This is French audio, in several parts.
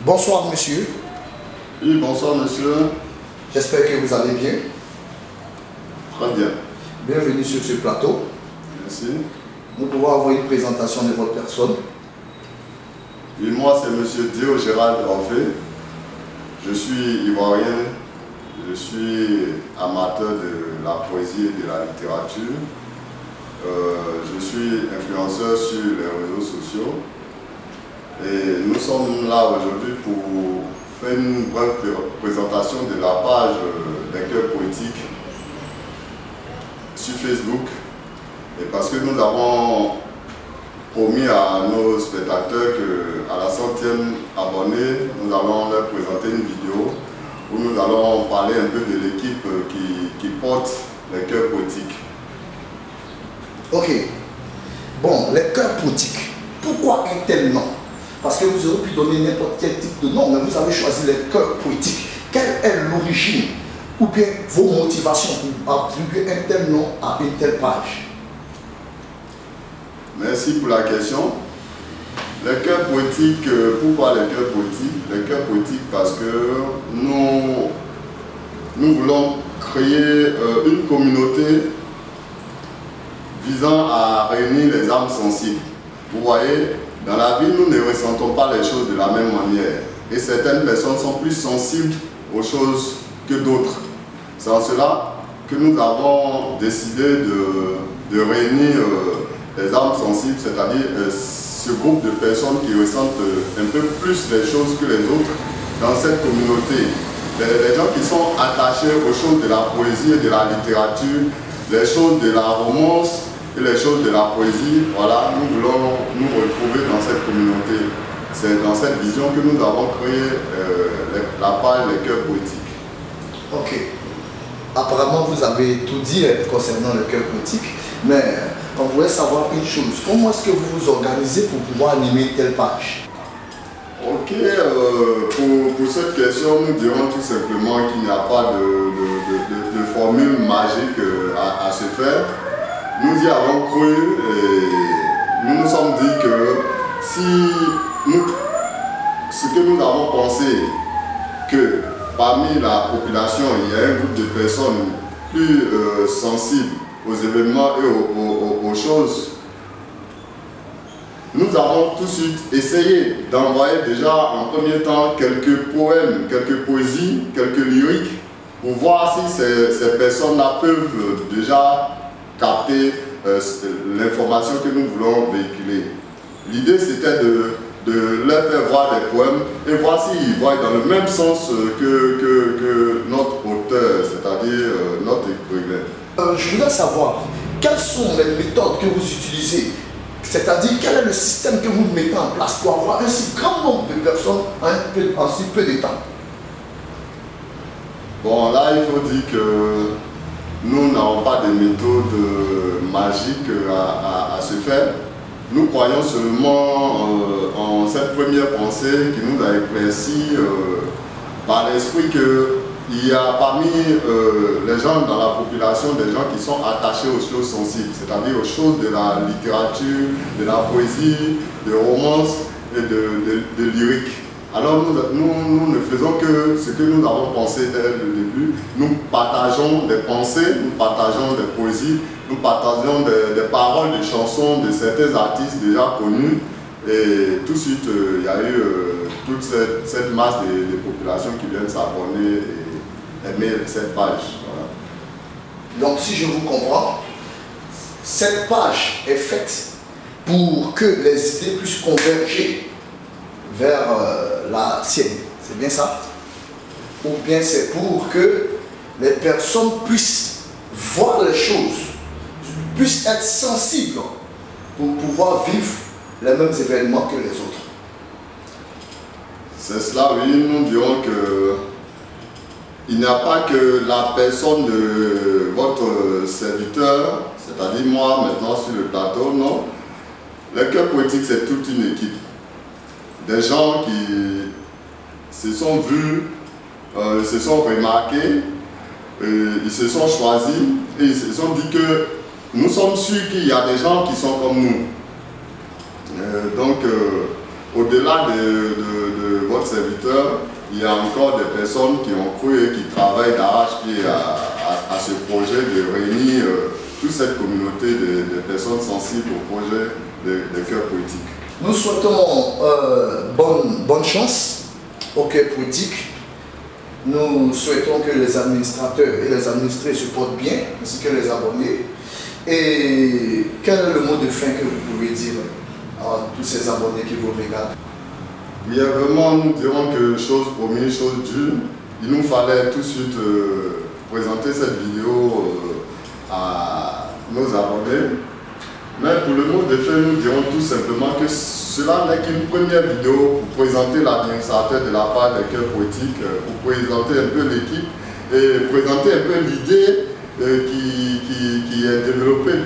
Bonsoir monsieur. Oui, bonsoir monsieur. J'espère que vous allez bien. Très bien. Bienvenue sur ce plateau. Merci. Nous pouvons avoir une présentation de votre personne. Oui, moi c'est monsieur Dio Gérald Orphée. Je suis ivoirien. Je suis amateur de la poésie et de la littérature. Je suis influenceur sur les réseaux sociaux. Et nous sommes là aujourd'hui pour faire une brève présentation de la page des cœurs poétiques sur Facebook. Et parce que nous avons promis à nos spectateurs qu'à la 100e abonnée, nous allons leur présenter une vidéo où nous allons parler un peu de l'équipe qui porte les cœurs poétiques. Ok. Bon, les cœurs poétiques. Pourquoi un tel nom? Parce que vous aurez pu donner n'importe quel type de nom, mais vous avez choisi les cœurs poétiques. Quelle est l'origine ou bien vos motivations pour attribuer un tel nom à une telle page? Merci pour la question. Les cœurs poétiques, pourquoi les cœurs poétiques? Les cœurs poétiques parce que nous voulons créer une communauté visant à réunir les âmes sensibles. Vous voyez, dans la vie, nous ne ressentons pas les choses de la même manière. Et certaines personnes sont plus sensibles aux choses que d'autres. C'est en cela que nous avons décidé de réunir les âmes sensibles, c'est-à-dire ce groupe de personnes qui ressentent un peu plus les choses que les autres dans cette communauté. Les gens qui sont attachés aux choses de la poésie et de la littérature, les choses de la romance et les choses de la poésie, voilà, nous voulons nous retrouver dans cette communauté. C'est dans cette vision que nous avons créé la page Les Cœurs Poétiques. Ok. Apparemment, vous avez tout dit concernant le cœur poétique, mais on voulait savoir une chose. Comment est-ce que vous vous organisez pour pouvoir animer telle page? Ok, pour cette question, nous dirons tout simplement qu'il n'y a pas de formule magique à se faire. Nous y avons cru et nous nous sommes dit que si ce que nous avons pensé, que parmi la population, il y a un groupe de personnes plus sensibles aux événements et aux choses, nous avons tout de suite essayé d'envoyer déjà en premier temps quelques poèmes, quelques poésies, quelques lyriques, pour voir si ces personnes-là peuvent déjà capter l'information que nous voulons véhiculer. L'idée c'était de leur faire voir des poèmes et voir s'ils voient dans le même sens que notre auteur, c'est-à-dire notre écrivain. Je voudrais savoir, quelles sont les méthodes que vous utilisez? C'est-à-dire, quel est le système que vous mettez en place pour avoir un si grand nombre de personnes en si peu de temps? Bon, là, il faut dire que nous n'avons pas de méthode magique à se faire. Nous croyons seulement en cette première pensée qui nous a éclairci par l'esprit qu'il y a parmi les gens dans la population des gens qui sont attachés aux choses sensibles, c'est-à-dire aux choses de la littérature, de la poésie, de romance et de lyrique. Alors nous ne faisons que ce que nous avons pensé dès le début. Nous partageons des pensées, nous partageons des poésies, nous partageons des paroles, des chansons de certains artistes déjà connus. Et tout de suite, il y a eu toute cette masse de populations qui viennent s'abonner et aimer cette page. Voilà. Donc si je vous comprends, cette page est faite pour que les idées puissent converger vers la sienne. C'est bien ça? Ou bien c'est pour que les personnes puissent voir les choses, puissent être sensibles pour pouvoir vivre les mêmes événements que les autres? C'est cela, oui. Nous dirons que il n'y a pas que la personne de votre serviteur, c'est-à-dire moi maintenant sur le plateau, non. Les cœurs poétiques, c'est toute une équipe. Des gens qui se sont vus, se sont remarqués, ils se sont choisis et ils se sont dit que nous sommes sûrs qu'il y a des gens qui sont comme nous. Donc au-delà de votre serviteur, il y a encore des personnes qui ont cru et qui travaillent d'arrache-pied à ce projet de réunir toute cette communauté de personnes sensibles au projet de cœur poétique. Nous souhaitons bonne chance au cœur poétique. Nous souhaitons que les administrateurs et les administrés se portent bien, ainsi que les abonnés. Et quel est le mot de fin que vous pouvez dire à tous ces abonnés qui vous regardent? Brièvement, nous dirons que chose promise, chose due. Il nous fallait tout de suite présenter cette vidéo à nos abonnés. Mais pour le mot de fin, nous dirons tout simplement que cela n'est qu'une première vidéo pour présenter l'administrateur de la part des cœurs poétiques, pour présenter un peu l'équipe et présenter un peu l'idée qui est développée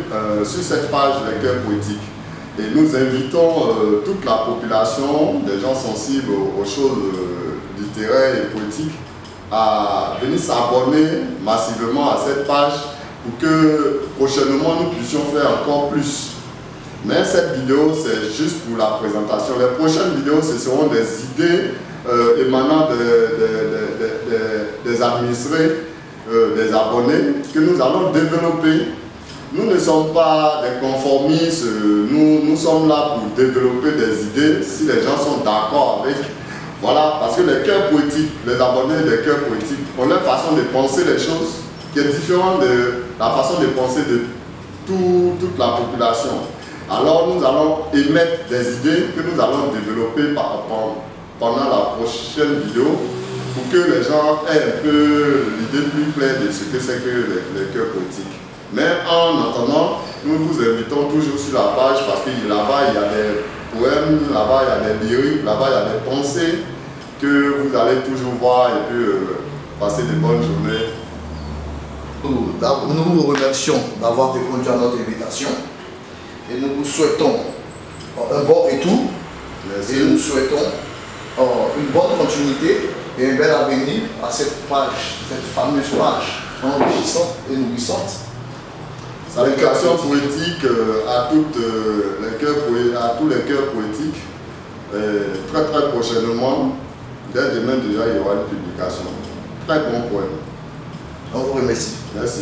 sur cette page des cœurs poétiques. Et nous invitons toute la population, des gens sensibles aux choses littéraires et poétiques, à venir s'abonner massivement à cette page pour que prochainement nous puissions faire encore plus. Mais cette vidéo, c'est juste pour la présentation. Les prochaines vidéos, ce seront des idées émanant des administrés, des abonnés, que nous allons développer. Nous ne sommes pas des conformistes, nous sommes là pour développer des idées si les gens sont d'accord avec. Voilà, parce que les cœurs poétiques, les abonnés des cœurs poétiques ont leur façon de penser les choses qui est différente de la façon de penser de toute la population. Alors nous allons émettre des idées que nous allons développer pendant la prochaine vidéo pour que les gens aient un peu l'idée plus claire de ce que c'est que les cœurs poétiques. Mais en attendant, nous vous invitons toujours sur la page parce que là-bas il y a des poèmes, là-bas il y a des lyriques, là-bas il y a des pensées que vous allez toujours voir et puis passer de bonnes journées. Nous vous remercions d'avoir répondu à notre invitation et nous vous souhaitons un bon retour. Merci. Et nous souhaitons une bonne continuité et un bel avenir à cette page, cette fameuse page enrichissante et nourrissante. Salutations poétiques à tous les cœurs poétiques. Très prochainement, dès demain déjà, il y aura une publication. Très bon poème. On vous remercie. Merci.